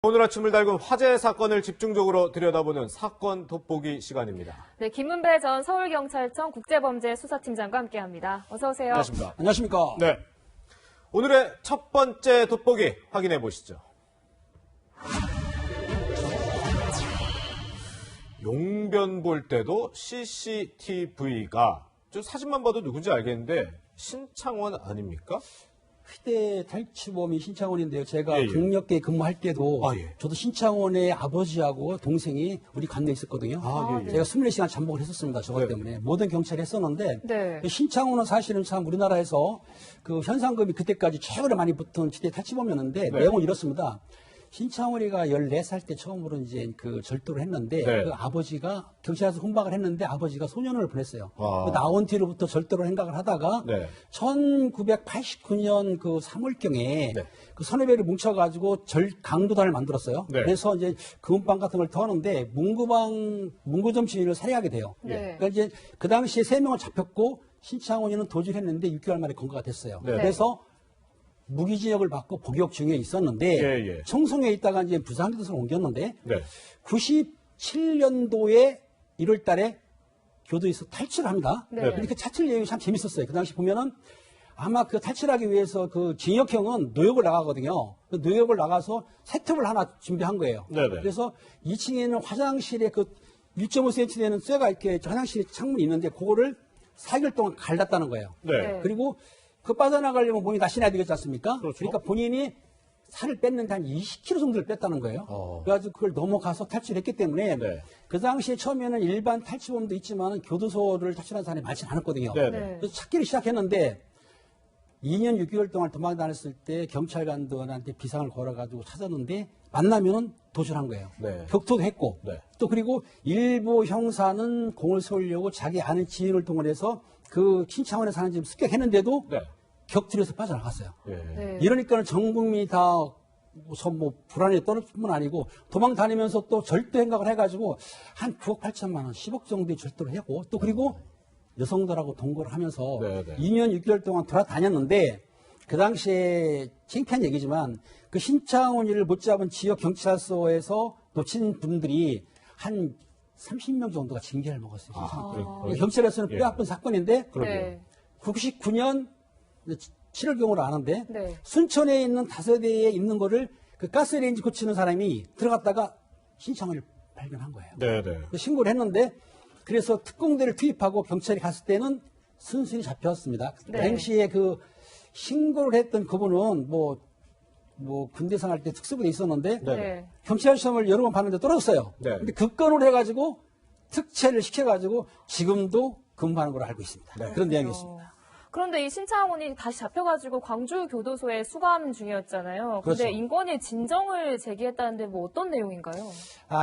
오늘 아침을 달군 화재 사건을 집중적으로 들여다보는 사건 돋보기 시간입니다. 네, 김은배 전 서울경찰청 국제범죄수사팀장과 함께합니다. 어서 오세요. 안녕하십니까. 안녕하십니까. 네. 오늘의 첫 번째 돋보기 확인해 보시죠. 용변 볼 때도 CCTV가 저 사진만 봐도 누군지 알겠는데 신창원 아닙니까? 휘대 탈취범이 신창원인데요. 제가 예. 경력계 근무할 때도 예. 저도 신창원의 아버지하고 동생이 우리 관내에 있었거든요. 예. 제가 24시간 잠복을 했었습니다. 저것 때문에. 모든 경찰이 했었는데 네. 신창원은 사실은 참 우리나라에서 그 현상금이 그때까지 최고로 많이 붙은 지대 탈취범이었는데 내용은 이렇습니다. 신창원이가 14살 때 처음으로 이제 그 절도를 했는데 그 아버지가 경찰에서 혼박을 했는데 아버지가 소년을 보냈어요. 그 나온 뒤로부터 절도를 생각을 하다가 1989년 그 3월경에 그 서너 배를 뭉쳐가지고 강도단을 만들었어요. 그래서 이제 금은방 같은 걸 터는데 문구점 주인을 살해하게 돼요. 그러니까 이제 그 당시에 3명을 잡혔고 신창원이는 도주를 했는데 6개월 만에 검거가 됐어요. 그래서 무기징역을 받고 복역 중에 있었는데 청송에 있다가 이제 부산교도소로 옮겼는데 97년도에 1월 달에 교도에서 탈출을 합니다. 근데 그 탈출 내용이 참 재밌었어요. 그 당시 보면은 아마 그 탈출하기 위해서 그 징역형은 노역을 나가거든요. 그 노역을 나가서 세톱을 하나 준비한 거예요. 그래서 2층에는 화장실에 그 1.5cm 되는 쇠가 이렇게 화장실에 창문이 있는데 그거를 4개월 동안 갈랐다는 거예요. 그리고 그 빠져나가려면 몸이 날씬해야 되겠지 않습니까? 그러니까 본인이 살을 뺐는데 한 20kg 정도를 뺐다는 거예요. 그래가지고 그걸 넘어가서 탈출했기 때문에 그 당시에 처음에는 일반 탈취범도 있지만 교도소를 탈출한 사람이 많지 않았거든요. 그래서 찾기를 시작했는데 2년 6개월 동안 도망 다녔을 때 경찰관들한테 비상을 걸어가지고 찾았는데 만나면은 도주를 한 거예요. 격투도 했고 또 그리고 일부 형사는 공을 세우려고 자기 아는 지인을 동원해서 그 신창원에 사는 집 습격했는데도 격투를 해서 빠져나갔어요. 이러니까는 전 국민이 다 우선 뭐 불안에 떨을 뿐만 아니고 도망 다니면서 또 절도 행각을 해가지고 한 9억 8천만 원, 10억 정도의 절도를 하고 또 그리고 여성들하고 동거를 하면서 2년 6개월 동안 돌아다녔는데 그 당시에 창피한 얘기지만 그 신창원이를 못 잡은 지역 경찰서에서 놓친 분들이 한 30명 정도가 징계를 먹었어요. 경찰에서는 뼈아픈 사건인데 99년 7월경으로 아는데 순천에 있는 다서대에 있는 거를 그 가스레인지 고치는 사람이 들어갔다가 신창원을 발견한 거예요. 신고를 했는데 그래서 특공대를 투입하고 경찰이 갔을 때는 순순히 잡혔습니다. 당시에 그 신고를 했던 그분은 뭐 군대 생활 때 특수부대 있었는데 경찰 시험을 여러 번 봤는데 떨어졌어요. 근데 그 건으로 해가지고 특채를 시켜가지고 지금도 근무하는 걸로 알고 있습니다. 그런 내용이었습니다. 그런데 이 신창원이 다시 잡혀가지고 광주 교도소에 수감 중이었잖아요. 근데 인권위 진정을 제기했다는데 뭐 어떤 내용인가요?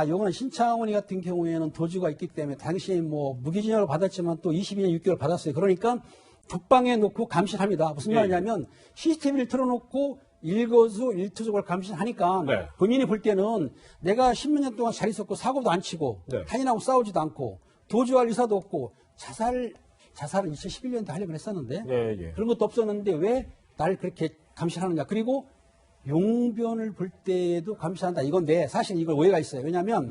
요거는 신창원이 같은 경우에는 도주가 있기 때문에 당시에 뭐 무기징역을 받았지만 또 22년 6개월 받았어요. 그러니까 독방에 놓고 감시합니다. 무슨 말이냐면 CCTV를 틀어놓고 일거수 일투족을 감시하니까 본인이 볼 때는 내가 10몇 년 동안 잘 있었고 사고도 안 치고 타인하고 싸우지도 않고 도주할 의사도 없고 자살을 2011년도에 하려고 했었는데 그런 것도 없었는데 왜 날 그렇게 감시하느냐. 그리고 용변을 볼 때도 감시한다 이건데 사실 이걸 오해가 있어요. 왜냐하면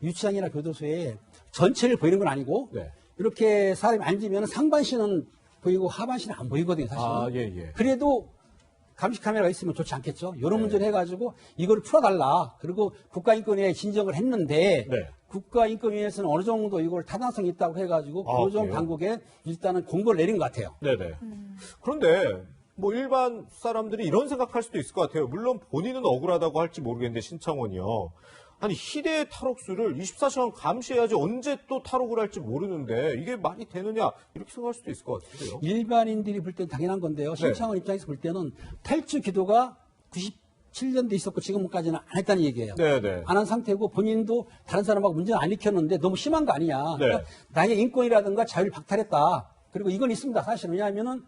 유치장이나 교도소에 전체를 보이는 건 아니고 이렇게 사람이 앉으면 상반신은 보이고 하반신은 안 보이거든요. 사실은. 그래도 감시 카메라가 있으면 좋지 않겠죠. 이런 문제를 해가지고 이걸 풀어달라. 그리고 국가인권위에 진정을 했는데 국가인권위에서는 어느 정도 이걸 타당성이 있다고 해가지고 교정 당국에 일단은 공고를 내린 것 같아요. 그런데 뭐 일반 사람들이 이런 생각할 수도 있을 것 같아요. 물론 본인은 억울하다고 할지 모르겠는데 신창원이요. 아니 희대의 탈옥수를 24시간 감시해야지 언제 또 탈옥을 할지 모르는데 이게 말이 되느냐 이렇게 생각할 수도 있을 것 같은데요. 일반인들이 볼 때는 당연한 건데요. 신창원 입장에서 볼 때는 탈주 기도가 97년도 있었고 지금까지는 안 했다는 얘기예요. 안 한 상태고 본인도 다른 사람하고 문제는 안 일으켰는데 너무 심한 거 아니냐. 그러니까 나의 인권이라든가 자유를 박탈했다. 그리고 이건 있습니다. 사실 왜냐하면은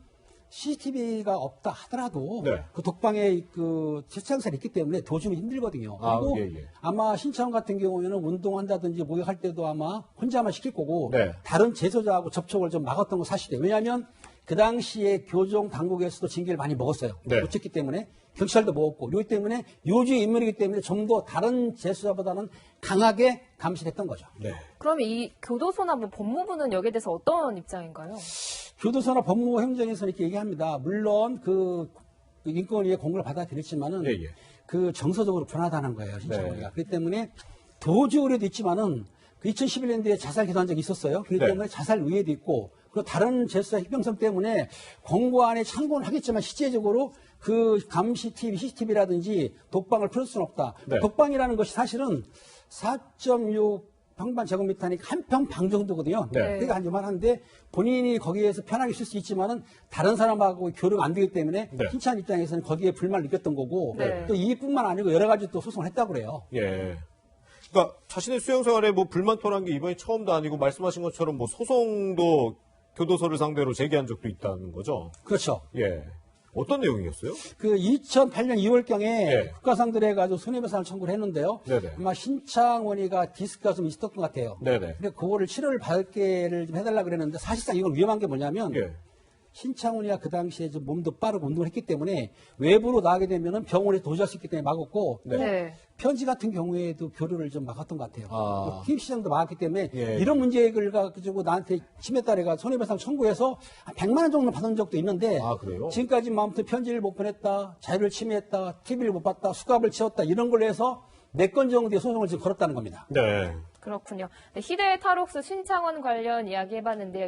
CCTV가 없다 하더라도 그 독방에 그 채팅살이 있기 때문에 도주는 힘들거든요. 그리고 아마 신창원 같은 경우에는 운동한다든지 목욕할 때도 아마 혼자만 시킬 거고 다른 재소자하고 접촉을 좀 막았던 거 사실이에요. 왜냐하면 그 당시에 교정 당국에서도 징계를 많이 먹었어요. 놓쳤기 때문에 경찰도 먹었고, 그렇기 때문에 요주의 인물이기 때문에 좀 더 다른 재수사보다는 강하게 감시했던 거죠. 네. 그럼 이 교도소나 뭐 법무부는 여기에 대해서 어떤 입장인가요? 교도소나 법무부 행정에서 이렇게 얘기합니다. 물론 그 인권위의 공고를 받아들였지만은 예, 예. 그 정서적으로 불안하다는 거예요, 신청원이가. 네. 그렇기 때문에 도주 의뢰도 있지만은 그 2011년도에 자살 기도한 적이 있었어요. 그렇기 네. 때문에 자살 의뢰도 있고, 그리고 다른 재수사 희병성 때문에 공고안에 참고는 하겠지만 실제적으로 그 감시 TV, CCTV라든지 독방을 풀 수는 없다. 네. 독방이라는 것이 사실은 4.6 평반 제곱미터니까 한 평 방 정도거든요. 네. 그러니까 한 요만한데 본인이 거기에서 편하게 쉴 수 있지만은 다른 사람하고 교류가 안 되기 때문에 네. 신참 입장에서는 거기에 불만을 느꼈던 거고 네. 또 이뿐만 아니고 여러 가지 또 소송을 했다고 그래요. 예. 그러니까 자신의 수용 생활에 뭐 불만 토한 게 이번이 처음도 아니고 말씀하신 것처럼 뭐 소송도 교도소를 상대로 제기한 적도 있다는 거죠. 그렇죠. 예. 어떤 내용이었어요? 그 2008년 2월경에 네. 국가상들을 해가지고 손해배상을 청구를 했는데요. 네네. 아마 신창원이가 디스크가 좀 있었던 것 같아요. 네네. 근데 그거를 치료를 받게를 좀 해달라 그랬는데 사실상 이건 위험한 게 뭐냐면 예. 신창훈이가 그 당시에 좀 몸도 빠르고 운동을 했기 때문에 외부로 나가게 되면은 병원에 도주할 수 있기 때문에 막았고 또 네. 편지 같은 경우에도 교류를 좀 막았던 것 같아요. 아. 투입 시장도 막았기 때문에 예. 이런 문제를 가지고 나한테 침해딸애가 손해배상 청구해서 한 100만 원 정도 받은 적도 있는데 아, 그래요? 지금까지 아무튼 편지를 못 보냈다, 자유를 침해했다, TV를 못 봤다, 수갑을 채웠다 이런 걸로 해서 4건 정도의 소송을 지금 걸었다는 겁니다. 네. 그렇군요. 네, 희대 탈옥수 신창원 관련 이야기 해봤는데요.